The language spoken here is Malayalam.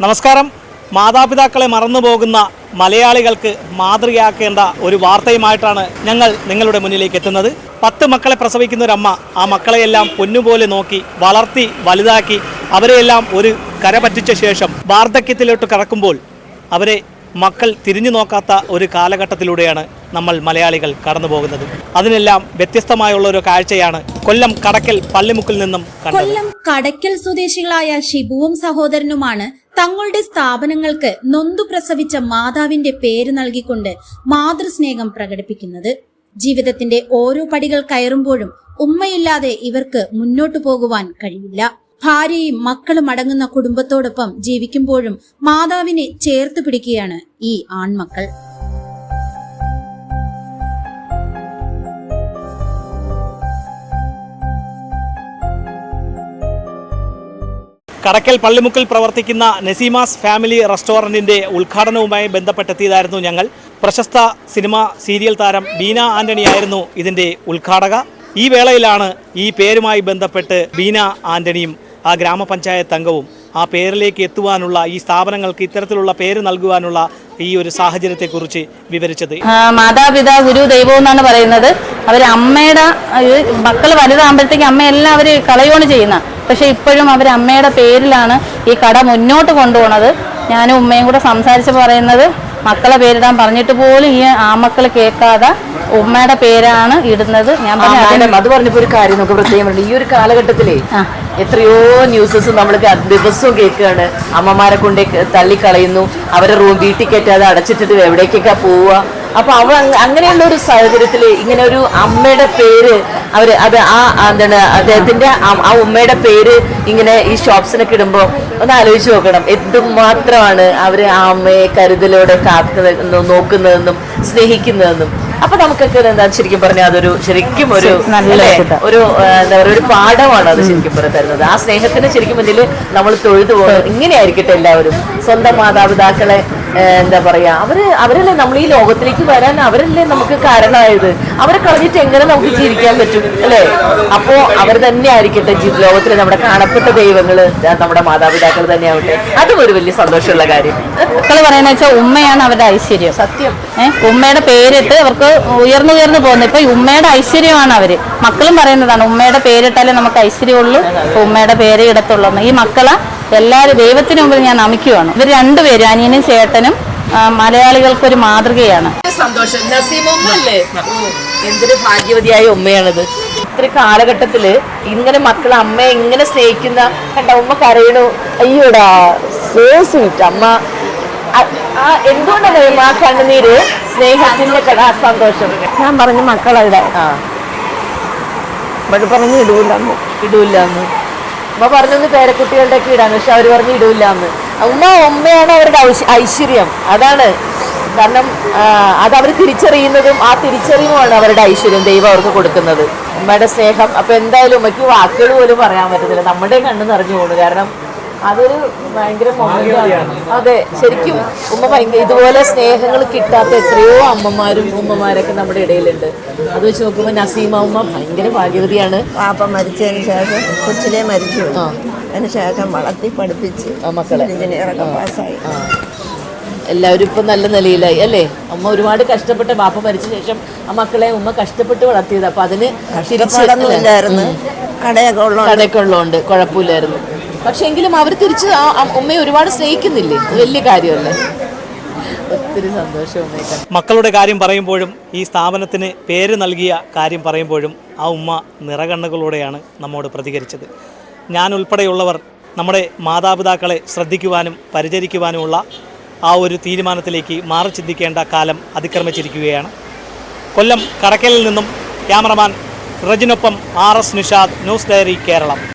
നമസ്കാരം. മാതാപിതാക്കളെ മറന്നുപോകുന്ന മലയാളികൾക്ക് മാതൃകയാക്കേണ്ട ഒരു വാർത്തയുമായിട്ടാണ് ഞങ്ങൾ നിങ്ങളുടെ മുന്നിലേക്ക് എത്തുന്നത്. 10 മക്കളെ പ്രസവിക്കുന്ന ഒരമ്മ ആ മക്കളെയെല്ലാം പൊന്നുപോലെ നോക്കി വളർത്തി വലുതാക്കി അവരെയെല്ലാം ഒരു കര പറ്റിച്ച ശേഷം വാർദ്ധക്യത്തിലോട്ട് കടക്കുമ്പോൾ അവരെ മക്കൾ തിരിഞ്ഞു നോക്കാത്ത ഒരു കാലഘട്ടത്തിലൂടെയാണ് നമ്മൾ മലയാളികൾ കടന്നു പോകുന്നത്. അതിനെല്ലാം വ്യത്യസ്തമായുള്ള ഒരു കാഴ്ചയാണ് കൊല്ലം കടക്കൽ പള്ളിമുക്കിൽ നിന്നും കണ്ടത്. കൊല്ലം കടക്കൽ സ്വദേശികളായ ഷിബുവും സഹോദരനുമാണ് തങ്ങളുടെ സ്ഥാപനങ്ങൾക്ക് നൊന്തു പ്രസവിച്ച മാതാവിന്റെ പേര് നൽകിക്കൊണ്ട് മാതൃസ്നേഹം പ്രകടിപ്പിക്കുന്നത്. ജീവിതത്തിന്റെ ഓരോ പടികൾ കയറുമ്പോഴും ഉമ്മയില്ലാതെ ഇവർക്ക് മുന്നോട്ടു പോകുവാൻ കഴിയില്ല. ഭാര്യയും മക്കളും അടങ്ങുന്ന കുടുംബത്തോടൊപ്പം ജീവിക്കുമ്പോഴും മാതാവിനെ ചേർത്ത് പിടിക്കുകയാണ് ഈ ആൺമക്കൾ. കടക്കൽ പള്ളിമുക്കിൽ പ്രവർത്തിക്കുന്ന നസീമാസ് ഫാമിലി റെസ്റ്റോറൻറ്റിൻ്റെ ഉദ്ഘാടനവുമായി ബന്ധപ്പെട്ടെത്തിയതായിരുന്നു ഞങ്ങൾ. പ്രശസ്ത സിനിമ സീരിയൽ താരം ബീന ആന്റണിയായിരുന്നു ഇതിൻ്റെ ഉദ്ഘാടക. ഈ വേളയിലാണ് ഈ പേരുമായി ബന്ധപ്പെട്ട് ബീന ആന്റണിയും ആ ഗ്രാമപഞ്ചായത്ത് അംഗവും ആ പേരിലേക്ക് എത്തുവാനുള്ള, ഈ സ്ഥാപനങ്ങൾക്ക് ഇത്തരത്തിലുള്ള പേര് നൽകുവാനുള്ള ഈ ഒരു സാഹചര്യത്തെക്കുറിച്ച് വിവരിച്ചത്. മാതാപിതാ ഗുരു ദൈവം എന്നാണ് പറയുന്നത്. അവർ അമ്മയുടെ മക്കൾ വലുതാകുമ്പോഴത്തേക്ക് അമ്മയെല്ലാം അവർ കളയോണ് ചെയ്യുന്ന, പക്ഷെ ഇപ്പോഴും അവർ അമ്മയുടെ പേരിലാണ് ഈ കട മുന്നോട്ട് കൊണ്ടുപോകുന്നത്. ഞാനും ഉമ്മയും കൂടെ സംസാരിച്ച് പറയുന്നത്, മക്കളെ പേരിടാൻ പറഞ്ഞിട്ട് പോലും ഈ ആമക്കൾ കേൾക്കാതെ ഉമ്മയുടെ പേരാണ് ഇടുന്നത്. ഞാൻ അത് പറഞ്ഞപ്പോ ഒരു കാര്യം നമുക്ക് പ്രത്യേകം ഈ ഒരു കാലഘട്ടത്തിലേ എത്രയോ ന്യൂസസ് നമ്മൾ ദിവസവും കേൾക്കുകയാണ്. അമ്മമാരെ കൊണ്ട് തള്ളിക്കളയുന്നു, അവരെ വീട്ടിൽ കയറ്റാതെ അടച്ചിട്ടിട്ട് എവിടേക്കൊക്കെ പോവുക. അപ്പൊ അങ്ങനെയുള്ള ഒരു സാഹചര്യത്തിൽ ഇങ്ങനെ ഒരു അമ്മയുടെ പേര് അവര് എന്താണ് അദ്ദേഹത്തിന്റെ ആ ഉമ്മയുടെ പേര് ഇങ്ങനെ ഈ ഷോപ്സിനൊക്കെ ഇടുമ്പോ ഒന്ന് ആലോചിച്ച് നോക്കണം, എന്തുമാത്രമാണ് അവര് ആ അമ്മയെ കരുതലോടെ നോക്കുന്നതെന്നും സ്നേഹിക്കുന്നതെന്നും. അപ്പൊ നമുക്കൊക്കെ എന്താ ശരിക്കും പറഞ്ഞാൽ അതൊരു ശരിക്കും ഒരു എന്താ പറയുക ഒരു പാഠമാണ് അത് ശരിക്കും തരുന്നത്. ആ സ്നേഹത്തിന് ശരിക്കും മുന്നിൽ നമ്മൾ തൊഴുതു പോകുന്നത്. ഇങ്ങനെയായിരിക്കട്ടെ എല്ലാവരും. സ്വന്തം മാതാപിതാക്കളെ എന്താ പറയാ അവരല്ലേ നമ്മൾ ഈ ലോകത്തിലേക്ക് വരാൻ അവരല്ലേ നമുക്ക് കാരണമായത്. അവരെ കളഞ്ഞിട്ട് എങ്ങനെ നമുക്ക് ജീവിക്കാൻ പറ്റും അല്ലേ? അപ്പോ അവർ തന്നെ ആയിരിക്കട്ടെ ലോകത്തിലെ നമ്മുടെ കാണപ്പെട്ട ദൈവങ്ങള് നമ്മുടെ മാതാപിതാക്കൾ തന്നെ ആവട്ടെ. അതും ഒരു വലിയ സന്തോഷമുള്ള കാര്യം. മക്കൾ പറയുന്ന വെച്ചാൽ ഉമ്മയാണ് അവരുടെ ഐശ്വര്യം. സത്യം. ഉമ്മയുടെ പേരിട്ട് അവർക്ക് ഉയർന്നു പോകുന്നു. ഇപ്പൊ ഉമ്മയുടെ ഐശ്വര്യമാണ് അവര്. മക്കളും പറയുന്നതാണ്, ഉമ്മയുടെ പേരിട്ടാലേ നമുക്ക് ഐശ്വര്യമുള്ളൂ, ഉമ്മയുടെ പേരേ ഇടത്തുള്ളൂ. ഈ മക്കളെ എല്ലാവരും ദൈവത്തിന് മുമ്പിൽ ഞാൻ നമിക്കുവാണ്. ഇവർ രണ്ടുപേരും, അനിയനും ചേട്ടനും, മലയാളികൾക്കൊരു മാതൃകയാണ്. സന്തോഷം. നസീമല്ലേ, എന്തൊരു ഭാഗ്യവതിയായ ഉമ്മയാണിത്. ഇത്ര കാലഘട്ടത്തില് ഇങ്ങനെ മക്കളെ അമ്മയെ ഇങ്ങനെ സ്നേഹിക്കുന്ന കണ്ട ഉമ്മ കരയണു. അയ്യോടാ, സോ സ്വീറ്റ് അമ്മ. എന്തുകൊണ്ടാണ് ആ കണ്ണുനീര്? സ്നേഹത്തിന്റെ സന്തോഷം. ഞാൻ പറഞ്ഞു മക്കളുടെ പറഞ്ഞു ഇടൂലെന്ന്. ഉമ്മ പറഞ്ഞൊന്ന് പേരക്കുട്ടികളുടെ ഒക്കെ ഇടാണ്, പക്ഷെ അവർ പറഞ്ഞു ഇടൂലെന്ന്. ഉമ്മയാണ് അവരുടെ ഐശ്വര്യം. അതാണ് കാരണം അത് അവർ തിരിച്ചറിയുന്നതും ആ തിരിച്ചറിയുമാണ് അവരുടെ ഐശ്വര്യം ദൈവം അവർക്ക് കൊടുക്കുന്നത്. ഉമ്മയുടെ സ്നേഹം. അപ്പൊ എന്തായാലും ഉമ്മയ്ക്ക് വാക്കുകൾ പോലും പറയാൻ പറ്റത്തില്ല. നമ്മുടെ കണ്ണ് നിറഞ്ഞു പോകുന്നു. കാരണം അതൊരു ഭയങ്കര മൊമെന്റാണ്. അതെ, ശരിക്കും ഉമ്മ ഭയങ്കര ഇതുപോലെ സ്നേഹങ്ങൾ കിട്ടാത്ത എത്രയോ അമ്മമാരും ഉമ്മമാരൊക്കെ നമ്മുടെ ഇടയിലുണ്ട്. അത് വെച്ച് നോക്കുമ്പോൾ നസീമ ഉമ്മ ഭയങ്കര ഭാഗ്യവതിയാണ്. പാപ്പ മരിച്ചതിന് ശേഷം കൊച്ചിലെ മരിച്ചു. അതിന് ശേഷം വളർത്തി പഠിപ്പിച്ച് മക്കളെ എഞ്ചിനീയറൊക്കെ പാസ്സായി. എല്ലാവരും ഇപ്പം നല്ല നിലയിലായി അല്ലേ? അമ്മ ഒരുപാട് കഷ്ടപ്പെട്ട് ബാപ്പ മരിച്ച ശേഷം ആ മക്കളെ ഉമ്മ കഷ്ടപ്പെട്ട് വളർത്തിയത്. അപ്പൊ അതിന് കഷ്ടപ്പാടൊന്നുമില്ലായിരുന്നു, കടയൊക്കെ ഉള്ളതുകൊണ്ട് കുഴപ്പമില്ലായിരുന്നു. പക്ഷെ എങ്കിലും അവർ തിരിച്ച് ഉമ്മയെ ഒരുപാട് സ്നേഹിക്കുന്നില്ലേ? വലിയ കാര്യമല്ലേ? ഒത്തിരി സന്തോഷം. മക്കളുടെ കാര്യം പറയുമ്പോഴും ഈ സ്ഥാപനത്തിന് പേര് നൽകിയ കാര്യം പറയുമ്പോഴും ആ ഉമ്മ നിറകണ്ണുകളോടെയാണ് നമ്മോട് പ്രതികരിച്ചത്. ഞാൻ ഉൾപ്പെടെയുള്ളവർ നമ്മുടെ മാതാപിതാക്കളെ ശ്രദ്ധിക്കുവാനും പരിചരിക്കുവാനുമുള്ള ആ ഒരു തീരുമാനത്തിലേക്ക് മാറി ചിന്തിക്കേണ്ട കാലം അതിക്രമിച്ചിരിക്കുകയാണ്. കൊല്ലം കടക്കലിൽ നിന്നും ക്യാമറമാൻ റജിനൊപ്പം RS Nishad, news diary Keralam.